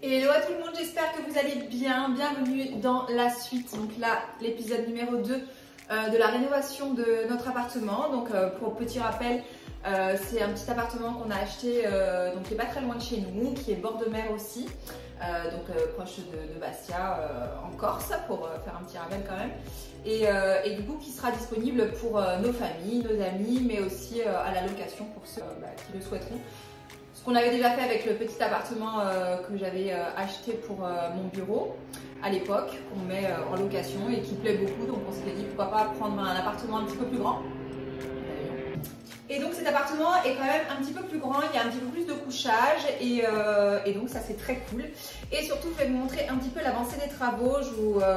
Hello à tout le monde, j'espère que vous allez bien. Bienvenue dans la suite, donc là l'épisode numéro 2 de la rénovation de notre appartement. Donc pour petit rappel, c'est un petit appartement qu'on a acheté donc qui est pas très loin de chez nous, qui est bord de mer aussi, proche de Bastia en Corse, pour faire un petit rappel quand même. Et du coup qui sera disponible pour nos familles, nos amis, mais aussi à la location pour ceux qui le souhaiteront. Ce qu'on avait déjà fait avec le petit appartement que j'avais acheté pour mon bureau à l'époque, qu'on met en location et qui plaît beaucoup, donc on s'était dit pourquoi pas prendre un appartement un petit peu plus grand. Et donc cet appartement est quand même un petit peu plus grand, il y a un petit peu plus de couchage et donc ça c'est très cool. Et surtout je vais vous montrer un petit peu l'avancée des travaux.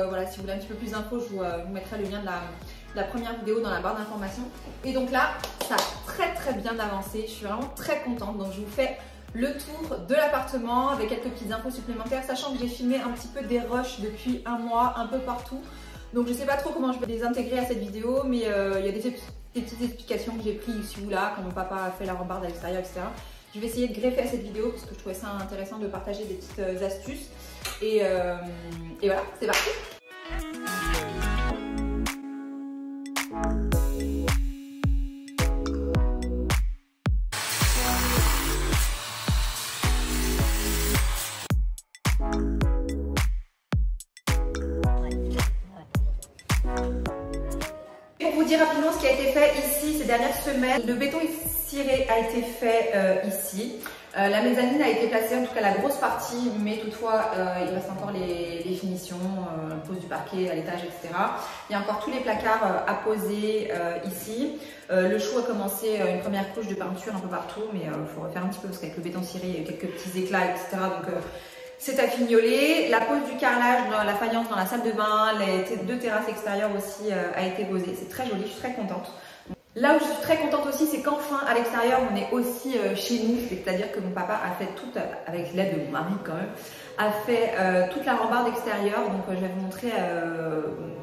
Voilà, si vous voulez un petit peu plus d'infos, je vous mettrai le lien de la première vidéo dans la barre d'informations. Et donc là, ça a très bien avancé, je suis vraiment très contente. Donc je vous fais le tour de l'appartement avec quelques petites infos supplémentaires, sachant que j'ai filmé un petit peu des rushs depuis un mois, un peu partout. Donc je sais pas trop comment je vais les intégrer à cette vidéo, mais il y a des petites explications que j'ai prises ici ou là, quand mon papa a fait la rambarde à l'extérieur, etc. Je vais essayer de greffer à cette vidéo parce que je trouvais ça intéressant de partager des petites astuces. Et voilà, c'est parti. Pour vous dire rapidement ce qui a été fait ici ces dernières semaines, le béton ciré a été fait ici. La mezzanine a été placée, en tout cas la grosse partie, mais toutefois il reste encore les finitions, pose du parquet à l'étage, etc. Il y a encore tous les placards à poser ici. Le chou a commencé une première couche de peinture un peu partout, mais il faut refaire un petit peu parce qu'avec le béton ciré, il y a eu quelques petits éclats, etc. Donc c'est à fignoler. La pose du carrelage dans la faïence dans la salle de bain, les deux terrasses extérieures aussi a été posée. C'est très joli, je suis très contente. Là où je suis très contente aussi, c'est qu'enfin à l'extérieur, on est aussi chez nous. C'est-à-dire que mon papa a fait toute, avec l'aide de mon mari quand même, a fait toute la rambarde extérieure. Donc je vais vous montrer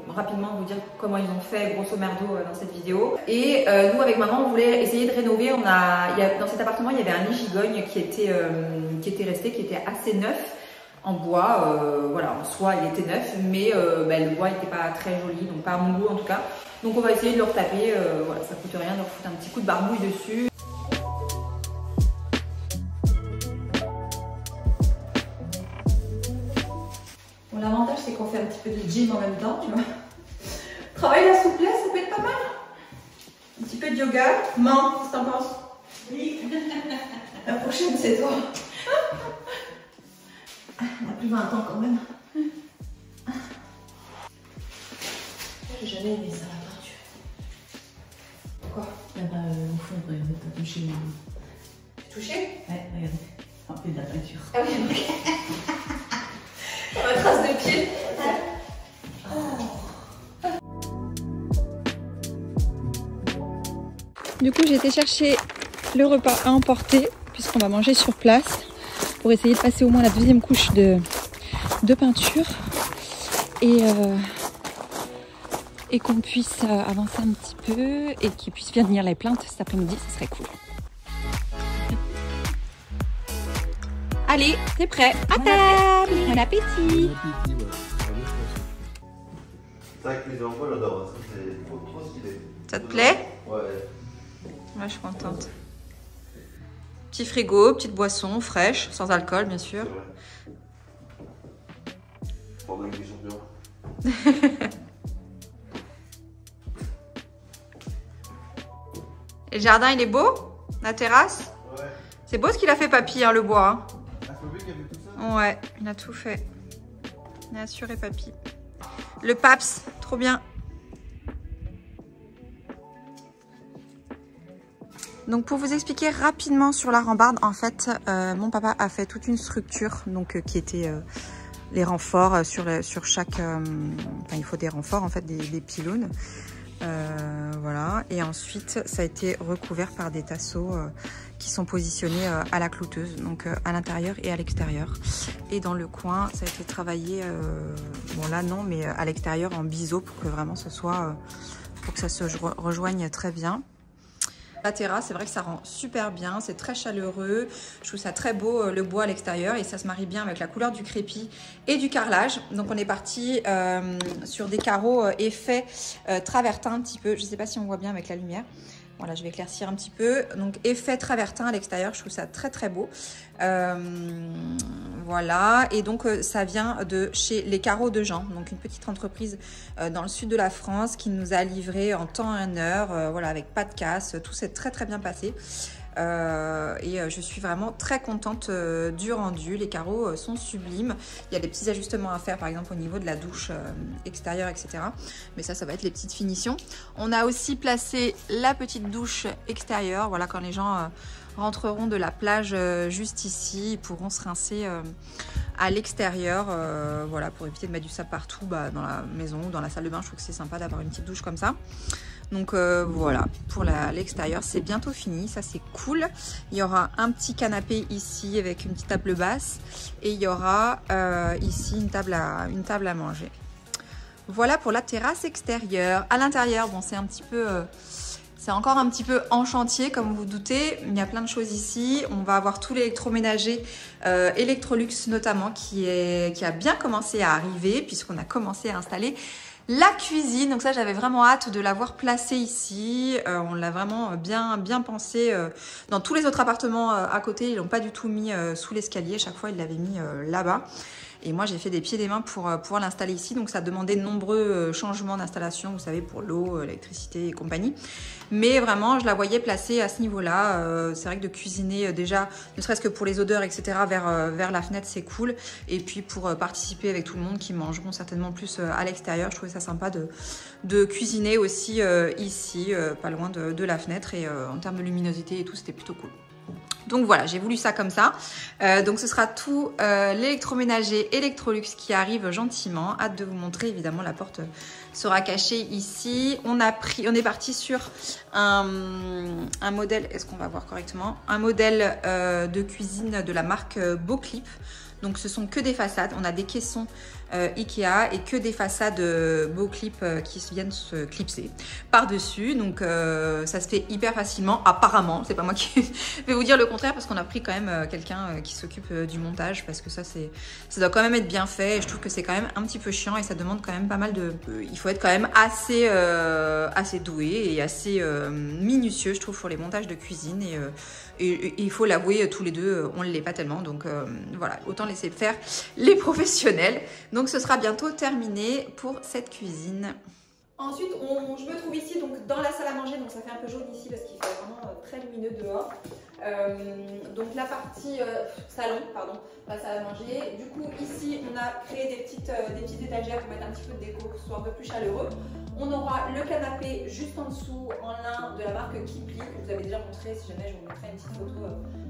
rapidement, vous dire comment ils ont fait grosso merdo dans cette vidéo. Et nous avec maman, on voulait essayer de rénover. Dans cet appartement, il y avait un lit gigogne qui était resté, qui était assez neuf. En bois, voilà, en soi il était neuf, mais le bois n'était pas très joli, donc pas à mon goût en tout cas. Donc on va essayer de le retaper, voilà, ça coûte rien de leur foutre un petit coup de barbouille dessus. Bon, l'avantage c'est qu'on fait un petit peu de gym en même temps, tu vois. Travailler la souplesse, ça peut être pas mal. Un petit peu de yoga. Maman, qu'est-ce que t'en penses? Oui. La prochaine c'est toi. On a plus 20 ans quand même. J'ai jamais aimé ça, la peinture. Pourquoi? Là-bas, au fond, regardez, t'as touché. Touché? Ouais, regardez. Un peu de la peinture. Ah oui, ok. La trace de pied. Du coup, j'ai été chercher le repas à emporter, puisqu'on va manger sur place, pour essayer de passer au moins la deuxième couche de peinture et qu'on puisse avancer un petit peu et qu'ils puissent venir les plaintes cet après-midi, ça serait cool. Allez, c'est prêt, à table. Bon appétit. C'est vrai que les enfants j'adore, c'est trop stylé. Ça te plaît? Ouais. Moi, je suis contente. Petit frigo, petite boisson fraîche, sans alcool bien sûr. Pendant que des champions. Et le jardin, il est beau? La terrasse? Ouais. C'est beau ce qu'il a fait papy, hein, le bois. Hein. Ah, c'est lui qui a fait tout ça? Ouais, il a tout fait. Il a assuré papy. Le Paps, trop bien. Donc pour vous expliquer rapidement sur la rambarde, en fait, mon papa a fait toute une structure donc qui était les renforts sur chaque. Enfin, il faut des renforts en fait, des pylônes. Voilà. Et ensuite, ça a été recouvert par des tasseaux qui sont positionnés à la clouteuse, donc à l'intérieur et à l'extérieur. Et dans le coin, ça a été travaillé. Bon là non, mais à l'extérieur en biseau pour que vraiment ce soit, pour que ça se rejoigne très bien. la terrasse, c'est vrai que ça rend super bien, c'est très chaleureux, je trouve ça très beau le bois à l'extérieur et ça se marie bien avec la couleur du crépi et du carrelage. Donc on est parti sur des carreaux effet travertin un petit peu, je ne sais pas si on voit bien avec la lumière. Voilà, je vais éclaircir un petit peu. Donc, effet travertin à l'extérieur, je trouve ça très très beau. Voilà, et donc ça vient de chez Les Carreaux de Jean, donc une petite entreprise dans le sud de la France qui nous a livré en temps et en heure, voilà, avec pas de casse, tout s'est très très bien passé. Je suis vraiment très contente du rendu. Les carreaux sont sublimes. Il y a des petits ajustements à faire, par exemple au niveau de la douche extérieure, etc. Mais ça va être les petites finitions. On a aussi placé la petite douche extérieure. Voilà, quand les gens rentreront de la plage juste ici, ils pourront se rincer à l'extérieur, voilà, pour éviter de mettre du sable partout dans la maison ou dans la salle de bain. Je trouve que c'est sympa d'avoir une petite douche comme ça. Donc voilà, pour l'extérieur, c'est bientôt fini, ça c'est cool. Il y aura un petit canapé ici avec une petite table basse et il y aura ici une table à manger. Voilà pour la terrasse extérieure. À l'intérieur, bon, c'est un petit peu... c'est encore un petit peu en chantier, comme vous vous doutez. Il y a plein de choses ici. On va avoir tout l'électroménager, Electrolux notamment, qui a bien commencé à arriver puisqu'on a commencé à installer la cuisine. Donc ça, j'avais vraiment hâte de l'avoir placée ici. On l'a vraiment bien pensé. Dans tous les autres appartements à côté, ils l'ont pas du tout mis sous l'escalier. Chaque fois, ils l'avaient mis là-bas. Et moi, j'ai fait des pieds et des mains pour pouvoir l'installer ici. Donc, ça demandait de nombreux changements d'installation, vous savez, pour l'eau, l'électricité et compagnie. Mais vraiment, je la voyais placée à ce niveau-là. C'est vrai que de cuisiner déjà, ne serait-ce que pour les odeurs, etc., vers la fenêtre, c'est cool. Et puis, pour participer avec tout le monde qui mangeront certainement plus à l'extérieur, je trouvais ça sympa de cuisiner aussi ici, pas loin de la fenêtre. Et en termes de luminosité et tout, c'était plutôt cool. Donc voilà, j'ai voulu ça comme ça. Donc ce sera tout l'électroménager Electrolux qui arrive gentiment. Hâte de vous montrer, évidemment la porte sera cachée ici. On est parti sur un modèle, est-ce qu'on va voir correctement? Un modèle de cuisine de la marque Beauclip. Donc ce sont que des façades, on a des caissons Ikea et que des façades Beauclip qui viennent se clipser par-dessus. Donc ça se fait hyper facilement, apparemment. C'est pas moi qui vais vous dire le contraire parce qu'on a pris quand même quelqu'un qui s'occupe du montage parce que ça doit quand même être bien fait. Et je trouve que c'est quand même un petit peu chiant et ça demande quand même pas mal de... il faut être quand même assez doué et assez minutieux, je trouve, pour les montages de cuisine. Et il faut l'avouer, tous les deux, on ne l'est pas tellement. Donc voilà, autant laisser faire les professionnels. Donc ce sera bientôt terminé pour cette cuisine. Ensuite, je me trouve ici donc dans la salle à manger. Donc ça fait un peu jaune ici parce qu'il fait vraiment très lumineux dehors. Donc la partie salon, pardon, la salle à manger. Du coup ici on a créé des petites étagères pour mettre un petit peu de déco, pour que ce soit un peu plus chaleureux. On aura le canapé juste en dessous en lin de la marque Kipli, que je vous avais déjà montré. Si jamais je vous montrerai une petite photo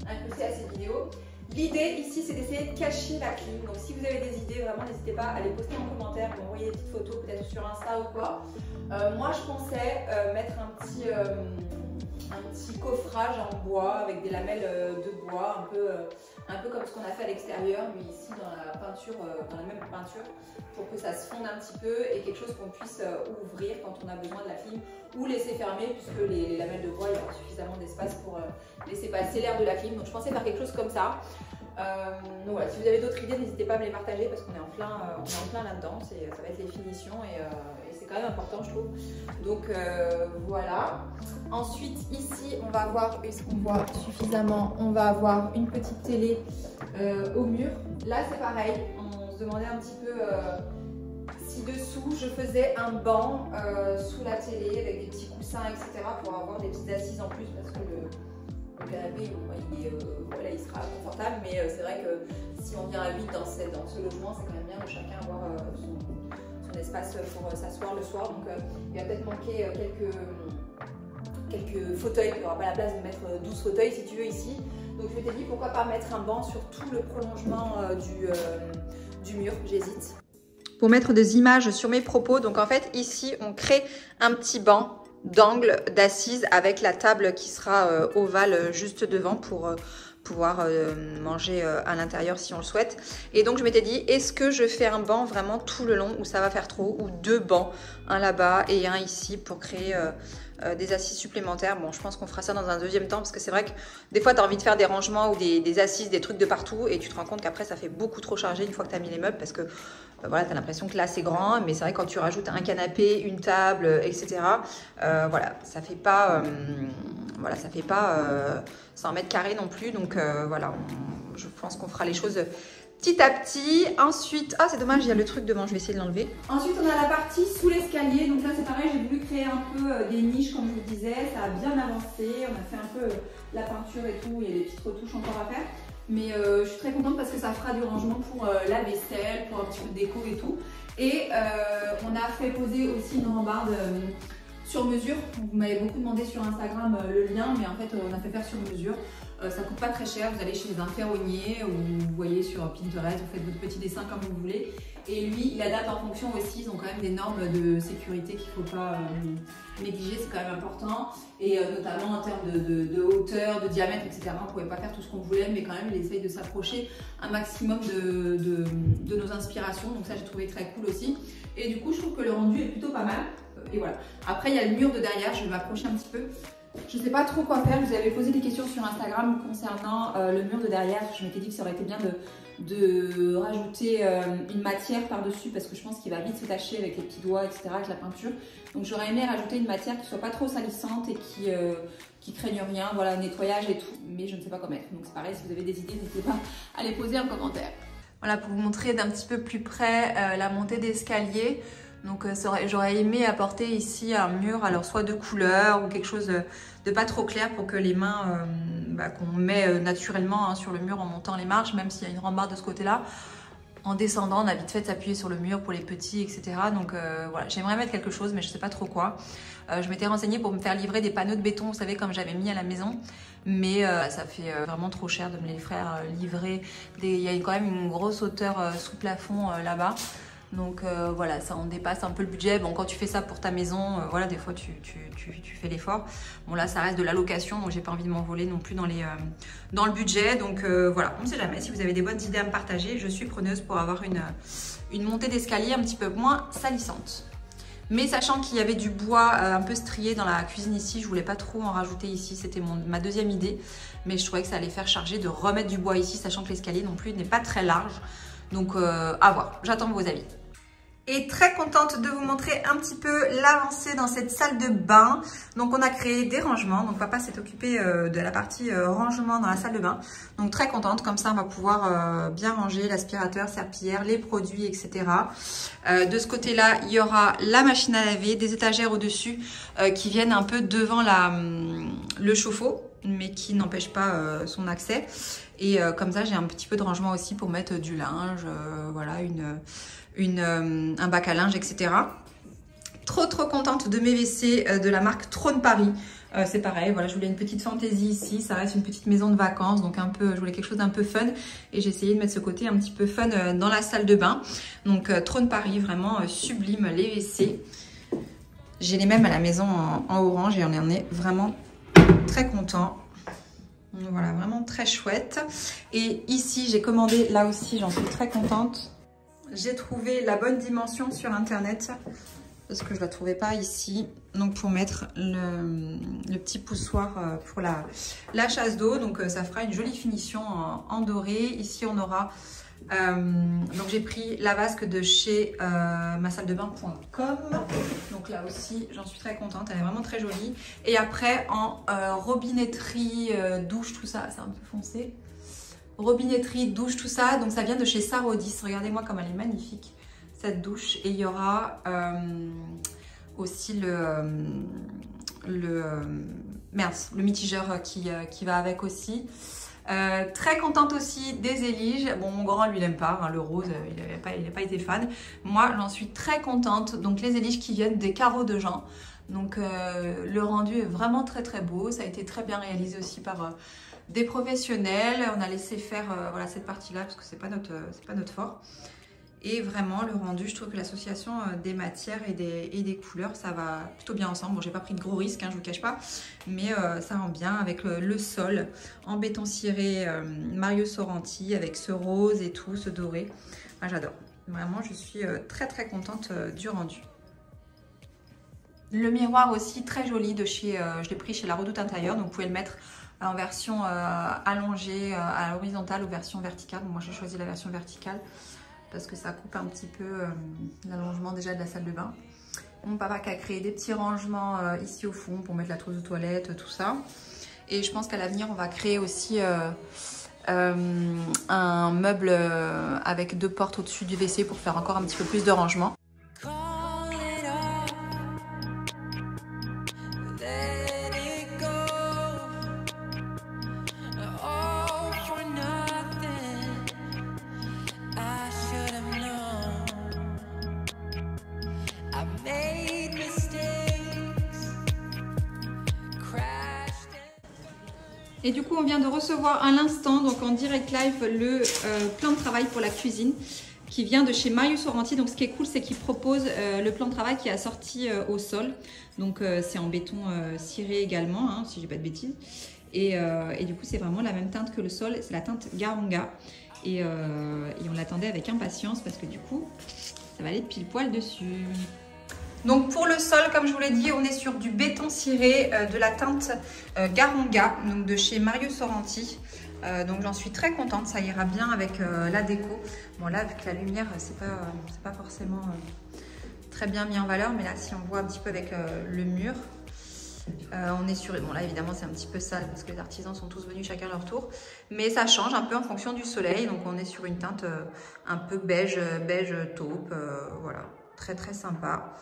incrustée à cette vidéo. L'idée ici, c'est d'essayer de cacher la clim. Donc si vous avez des idées, vraiment n'hésitez pas à les poster en commentaire, ou m'envoyer des petites photos peut-être sur Insta ou quoi. Moi je pensais mettre un petit coffrage en bois avec des lamelles de bois, un peu comme ce qu'on a fait à l'extérieur, mais ici dans la peinture, dans la même peinture, pour que ça se fonde un petit peu et quelque chose qu'on puisse ouvrir quand on a besoin de la clim ou laisser fermer, puisque les lamelles de bois, il y aura suffisamment d'espace pour laisser passer l'air de la clim. Donc je pensais faire quelque chose comme ça. Donc voilà, si vous avez d'autres idées, n'hésitez pas à me les partager parce qu'on est en plein là-dedans. Ça va être les finitions et c'est quand même important, je trouve. Donc voilà. Ensuite ici on va avoir, est-ce qu'on voit suffisamment, on va avoir une petite télé au mur. Là c'est pareil, on se demandait un petit peu si dessous je faisais un banc sous la télé avec des petits coussins, etc. pour avoir des petites assises en plus parce que le canapé voilà, il sera confortable, mais c'est vrai que si on vient à 8 dans ce logement, c'est quand même bien de chacun avoir son espace pour s'asseoir le soir. Donc il va peut-être manquer quelques fauteuils, il n'y aura pas la place de mettre 12 fauteuils si tu veux ici. Donc je m'étais dit pourquoi pas mettre un banc sur tout le prolongement du mur, j'hésite. Pour mettre des images sur mes propos, donc en fait ici on crée un petit banc d'angle d'assise avec la table qui sera ovale juste devant pour pouvoir manger à l'intérieur si on le souhaite. Et donc je m'étais dit, est-ce que je fais un banc vraiment tout le long ou ça va faire trop, ou 2 bancs, un là-bas et un ici pour créer des assises supplémentaires. Bon, je pense qu'on fera ça dans un deuxième temps parce que c'est vrai que des fois tu as envie de faire des rangements ou des assises, des trucs de partout et tu te rends compte qu'après ça fait beaucoup trop chargé une fois que tu as mis les meubles parce que voilà, tu as l'impression que là c'est grand, mais c'est vrai que quand tu rajoutes un canapé, une table, etc. Voilà, ça fait pas voilà, ça fait pas 100 mètres carrés non plus, donc voilà, je pense qu'on fera les choses petit à petit. Ensuite, ah c'est dommage, il y a le truc devant, je vais essayer de l'enlever. Ensuite on a la partie sous l'escalier, donc là c'est pareil, j'ai voulu créer un peu des niches comme je vous disais, ça a bien avancé, on a fait un peu la peinture et tout, il y a des petites retouches encore à faire. Mais je suis très contente parce que ça fera du rangement pour la vaisselle, pour un petit peu de déco et tout. Et on a fait poser aussi une rambarde sur mesure. Vous m'avez beaucoup demandé sur Instagram le lien, mais en fait on a fait faire sur mesure. Ça coûte pas très cher, vous allez chez un ferronnier ou vous voyez sur Pinterest, vous faites votre petit dessin comme vous voulez. Et lui, il adapte en fonction aussi, ils ont quand même des normes de sécurité qu'il ne faut pas négliger, c'est quand même important. Et notamment en termes de hauteur, de diamètre, etc. On ne pouvait pas faire tout ce qu'on voulait, mais quand même il essaye de s'approcher un maximum de nos inspirations. Donc ça j'ai trouvé très cool aussi. Et du coup je trouve que le rendu est plutôt pas mal. Et voilà. Après il y a le mur de derrière, je vais m'approcher un petit peu. Je ne sais pas trop quoi faire, je vous avais posé des questions sur Instagram concernant le mur de derrière. Je m'étais dit que ça aurait été bien de rajouter une matière par-dessus parce que je pense qu'il va vite se tacher avec les petits doigts, etc., avec la peinture. Donc j'aurais aimé rajouter une matière qui ne soit pas trop salissante et qui craigne rien, voilà, nettoyage et tout, mais je ne sais pas comment mettre. Donc c'est pareil, si vous avez des idées, n'hésitez pas à les poser en commentaire. Voilà, pour vous montrer d'un petit peu plus près la montée d'escalier. Donc j'aurais aimé apporter ici un mur, alors soit de couleur ou quelque chose de pas trop clair pour que les mains qu'on met naturellement hein, sur le mur en montant les marches, même s'il y a une rambarde de ce côté-là, en descendant on a vite fait de s'appuyer sur le mur pour les petits, etc. Donc voilà, j'aimerais mettre quelque chose mais je sais pas trop quoi. Je m'étais renseignée pour me faire livrer des panneaux de béton, vous savez comme j'avais mis à la maison, mais ça fait vraiment trop cher de me les faire livrer. Il y a quand même une grosse hauteur sous plafond là-bas. Donc voilà, ça en dépasse un peu le budget. Bon, quand tu fais ça pour ta maison, voilà, des fois tu fais l'effort. Bon là, ça reste de la location, donc j'ai pas envie de m'envoler non plus dans le budget. Donc voilà, on ne sait jamais. Si vous avez des bonnes idées à me partager, je suis preneuse pour avoir une montée d'escalier un petit peu moins salissante. Mais sachant qu'il y avait du bois un peu strié dans la cuisine ici, je voulais pas trop en rajouter ici, c'était ma deuxième idée. Mais je trouvais que ça allait faire charger de remettre du bois ici, sachant que l'escalier non plus n'est pas très large. Donc à voir, j'attends vos avis. Et très contente de vous montrer un petit peu l'avancée dans cette salle de bain. Donc on a créé des rangements, donc papa s'est occupé de la partie rangement dans la salle de bain. Donc très contente, comme ça on va pouvoir bien ranger l'aspirateur, serpillière, les produits, etc. De ce côté-là, il y aura la machine à laver, des étagères au-dessus qui viennent un peu devant le chauffe-eau, mais qui n'empêche pas son accès. Et comme ça, j'ai un petit peu de rangement aussi pour mettre du linge, voilà, un bac à linge, etc. Trop contente de mes WC de la marque Trône Paris. C'est pareil, voilà, je voulais une petite fantaisie ici, ça reste une petite maison de vacances, donc je voulais quelque chose d'un peu fun et j'ai essayé de mettre ce côté un petit peu fun dans la salle de bain. Donc Trône Paris, vraiment sublime les WC. J'ai les mêmes à la maison en orange et on en est vraiment très content. Voilà, vraiment très chouette. Et ici, j'ai commandé, là aussi, j'en suis très contente. J'ai trouvé la bonne dimension sur internet parce que je la trouvais pas ici. Donc pour mettre le petit poussoir pour la chasse d'eau. Donc ça fera une jolie finition en doré. Ici, on aura... donc j'ai pris la vasque de chez masalledebain.com. Donc là aussi j'en suis très contente, elle est vraiment très jolie. Et après en robinetterie, douche, tout ça, c'est un peu foncé. Robinetterie, douche, tout ça, donc ça vient de chez Sarodis. Regardez-moi comme elle est magnifique cette douche. Et il y aura aussi le mitigeur qui va avec aussi. Très contente aussi des éliges. Bon, mon grand lui n'aime pas, hein, le rose, il n'a pas été fan. Moi j'en suis très contente. Donc les éliges qui viennent des carreaux de Jean. Donc le rendu est vraiment très beau. Ça a été très bien réalisé aussi par des professionnels. On a laissé faire voilà, cette partie là parce que c'est pas notre fort. Et vraiment le rendu, je trouve que l'association des matières et des couleurs, ça va plutôt bien ensemble. Bon, j'ai pas pris de gros risques, hein, je vous cache pas, mais ça rend bien avec le sol en béton ciré Mario Sorrenti avec ce rose et tout, ce doré. Enfin, j'adore. Vraiment, je suis très très contente du rendu. Le miroir aussi très joli de chez, je l'ai pris chez La Redoute Intérieure, donc vous pouvez le mettre en version allongée à l'horizontale ou version verticale. Bon, moi j'ai choisi la version verticale parce que ça coupe un petit peu l'allongement déjà de la salle de bain. Mon papa qui a créé des petits rangements ici au fond pour mettre la trousse de toilette, tout ça. Et je pense qu'à l'avenir on va créer aussi un meuble avec 2 portes au-dessus du WC pour faire encore un petit peu plus de rangement. Et du coup, on vient de recevoir à l'instant, donc en direct live, le plan de travail pour la cuisine qui vient de chez Mario Sorrenti. Donc ce qui est cool, c'est qu'il propose le plan de travail qui est assorti au sol. Donc c'est en béton ciré également, hein, si je dis pas de bêtises. Et du coup, c'est vraiment la même teinte que le sol, c'est la teinte Garanga. Et on l'attendait avec impatience parce que du coup, ça va aller pile poil dessus. Donc pour le sol, comme je vous l'ai dit, on est sur du béton ciré de la teinte Garanga, donc de chez Mario Sorrenti. Donc j'en suis très contente, ça ira bien avec la déco. Bon là, avec la lumière, c'est pas forcément très bien mis en valeur, mais là si on voit un petit peu avec le mur, on est sur... Bon là évidemment c'est un petit peu sale parce que les artisans sont tous venus chacun leur tour, mais ça change un peu en fonction du soleil. Donc on est sur une teinte un peu beige taupe, voilà, très très sympa.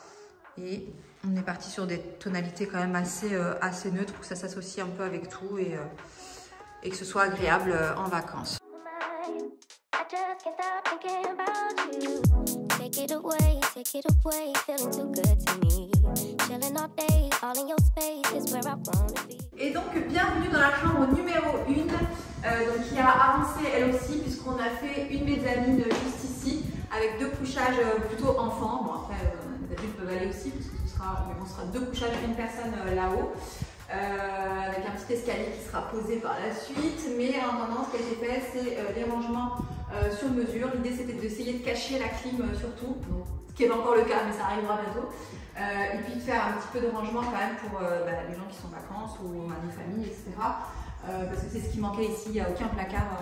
Et on est parti sur des tonalités quand même assez neutres pour que ça s'associe un peu avec tout et que ce soit agréable en vacances. Et donc bienvenue dans la chambre numéro 1 donc qui a avancé elle aussi puisqu'on a fait une mezzanine juste ici avec 2 couchages plutôt enfants. Bon après les adultes peuvent aller aussi parce que ce sera 2 couchages, une personne là-haut. Avec un petit escalier qui sera posé par la suite, mais en attendant ce qui a été fait c'est les rangements sur mesure. L'idée c'était d'essayer de cacher la clim surtout, donc, ce qui n'est pas encore le cas mais ça arrivera bientôt, et puis de faire un petit peu de rangement quand même pour les gens qui sont en vacances ou des familles, etc. Parce que c'est ce qui manquait ici, il n'y a aucun placard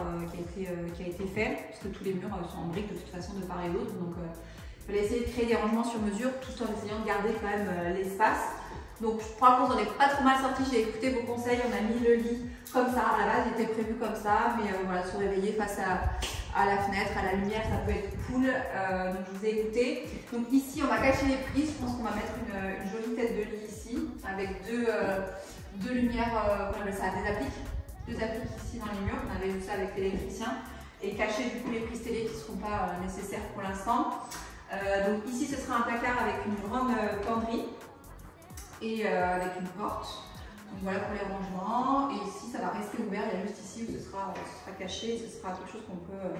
qui a été fait, parce que tous les murs sont en briques de toute façon de part et d'autre, donc il fallait essayer de créer des rangements sur mesure tout en essayant de garder quand même l'espace. Donc je crois qu'on s'en est pas trop mal sorti, j'ai écouté vos conseils, on a mis le lit comme ça, à la base il était prévu comme ça, mais voilà, se réveiller face à la fenêtre, à la lumière, ça peut être cool, donc je vous ai écouté. Donc ici on va cacher les prises, je pense qu'on va mettre une jolie tête de lit ici, avec deux lumières, on appelle ça, des appliques, 2 appliques ici dans les murs, on avait vu ça avec l'électricien, et cacher du coup les prises télé qui ne seront pas nécessaires pour l'instant. Donc ici ce sera un placard avec une grande penderie, et avec une porte. Donc voilà pour les rangements. Et ici ça va rester ouvert, il y a juste ici où ce sera caché, ce sera quelque chose qu'on peut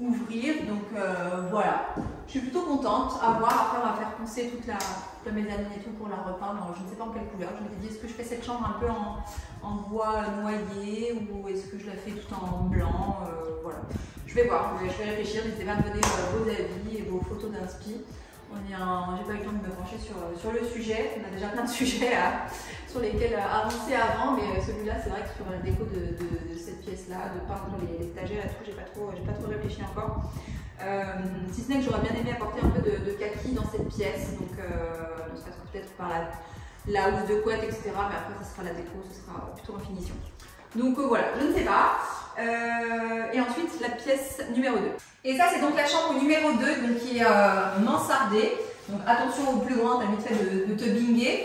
ouvrir. Donc voilà, je suis plutôt contente à voir. Après on va faire poncer toute la mezzanine et tout pour la repeindre. Je ne sais pas en quelle couleur. Je me suis dit, est-ce que je fais cette chambre un peu en bois noyé ou est-ce que je la fais tout en blanc, voilà. Je vais voir, je vais réfléchir. N'hésitez pas à me donner vos avis et vos photos d'inspi. J'ai pas eu le temps de me pencher sur le sujet. On a déjà plein de sujets sur lesquels avancer avant, mais celui-là, c'est vrai que sur la déco de cette pièce-là, de peindre les étagères et tout, j'ai pas trop réfléchi encore. Si ce n'est que j'aurais bien aimé apporter un peu de kaki dans cette pièce, donc ne serait-ce que peut-être par la housse de couette, etc. Mais après, ça sera la déco, ce sera plutôt en finition. Donc voilà, je ne sais pas. Et ensuite, la pièce numéro 2. Et ça, c'est donc la chambre numéro 2, donc qui est mansardée. Donc attention au plus grand, t'as vite fait de te binguer.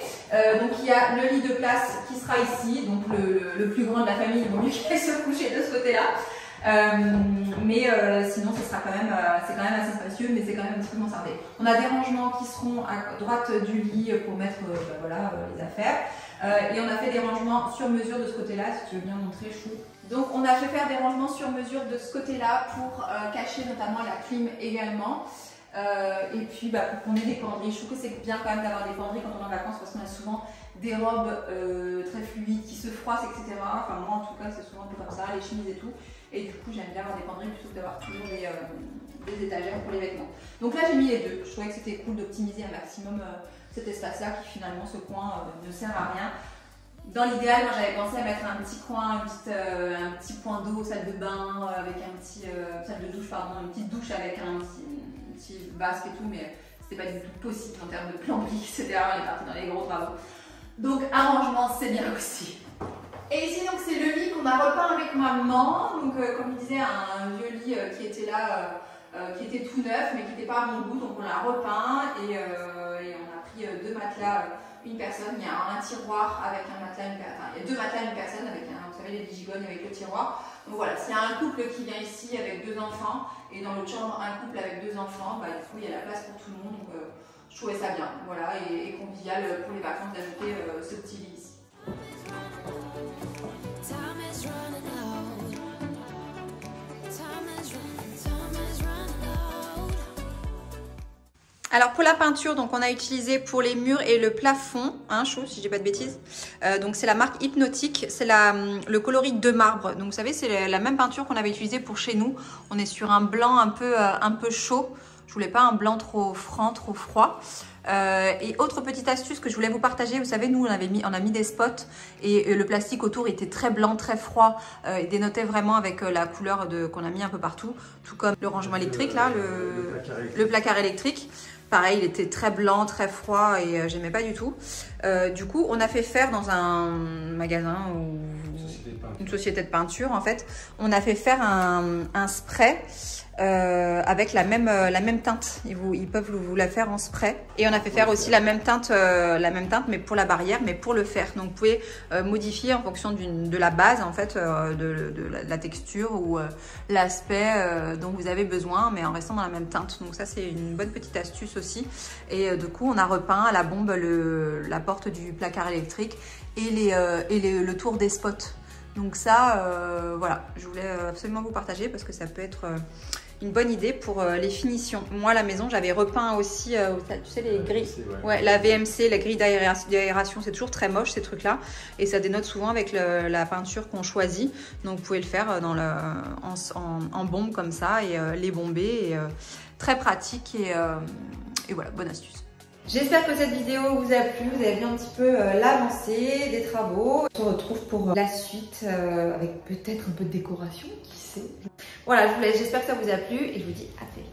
Donc il y a le lit de place qui sera ici, donc le plus grand de la famille, il vaut mieux qu'il se coucher de ce côté-là. Mais sinon, ce sera quand même, c'est quand même assez spacieux, mais c'est quand même un petit peu mansardé. On a des rangements qui seront à droite du lit pour mettre voilà, les affaires. Et on a fait des rangements sur mesure de ce côté-là, si tu veux bien montrer, Chou. Donc on a fait faire des rangements sur mesure de ce côté-là pour cacher notamment la clim également. Et puis pour qu'on ait des penderies, je trouve que c'est bien quand même d'avoir des penderies quand on est en vacances parce qu'on a souvent des robes très fluides qui se froissent, etc. Enfin moi en tout cas c'est souvent un peu comme ça, les chemises et tout. Et du coup j'aime bien avoir des penderies plutôt que d'avoir toujours des étagères pour les vêtements. Donc là j'ai mis les deux, je trouvais que c'était cool d'optimiser un maximum cet espace-là qui finalement ce coin ne sert à rien. Dans l'idéal, moi j'avais pensé à mettre un petit coin, un petit point d'eau, salle de bain, avec un petit salle de douche, pardon, une petite douche avec un petit basque et tout, mais c'était pas du tout possible en termes de plomberie, etc. On est parti dans les gros travaux. Donc arrangement, c'est bien aussi. Et ici donc c'est le lit qu'on a repeint avec maman. Donc comme je disais, un vieux lit qui était là, qui était tout neuf, mais qui n'était pas à mon goût, donc on l'a repeint et on a pris 2 matelas. Une personne, il y a un tiroir avec un matelas, enfin il y a 2 matelas, une personne avec vous savez les digigognes avec le tiroir. Donc voilà, s'il y a un couple qui vient ici avec 2 enfants et dans l'autre chambre un couple avec 2 enfants, du coup il y a la place pour tout le monde, donc je trouvais ça bien, voilà, et convivial pour les vacances d'ajouter ce petit lit ici. Alors pour la peinture, donc on a utilisé pour les murs et le plafond, Chou, si je dis pas de bêtises. Donc c'est la marque Hypnotique, c'est le coloris de marbre. Donc vous savez, c'est la même peinture qu'on avait utilisée pour chez nous. On est sur un blanc un peu chaud. Je voulais pas un blanc trop franc, trop froid. Et autre petite astuce que je voulais vous partager, vous savez, nous on a mis des spots et le plastique autour était très blanc, très froid, et dénotait vraiment avec la couleur qu'on a mis un peu partout, tout comme le rangement électrique là, le placard électrique. Pareil, il était très blanc, très froid et j'aimais pas du tout. Du coup, on a fait faire dans un magasin ou une société de peinture en fait, on a fait faire un spray avec la même teinte. Ils peuvent vous la faire en spray. Et on a fait faire aussi la même teinte mais pour la barrière, mais pour le fer. Donc vous pouvez modifier en fonction de la base en fait, de la texture ou l'aspect dont vous avez besoin, mais en restant dans la même teinte. Donc ça c'est une bonne petite astuce aussi. Et du coup on a repeint à la bombe la porte du placard électrique et le tour des spots. Donc ça, voilà, je voulais absolument vous partager parce que ça peut être une bonne idée pour les finitions. Moi, à la maison, j'avais repeint aussi, tu sais, les grilles. Ouais, la VMC, la grille d'aération, c'est toujours très moche ces trucs-là. Et ça dénote souvent avec la peinture qu'on choisit. Donc, vous pouvez le faire en bombe comme ça et les bomber. Et, très pratique et voilà, bonne astuce. J'espère que cette vidéo vous a plu, vous avez vu un petit peu l'avancée des travaux. On se retrouve pour la suite avec peut-être un peu de décoration, qui sait. Voilà, j'espère que ça vous a plu et je vous dis à très vite.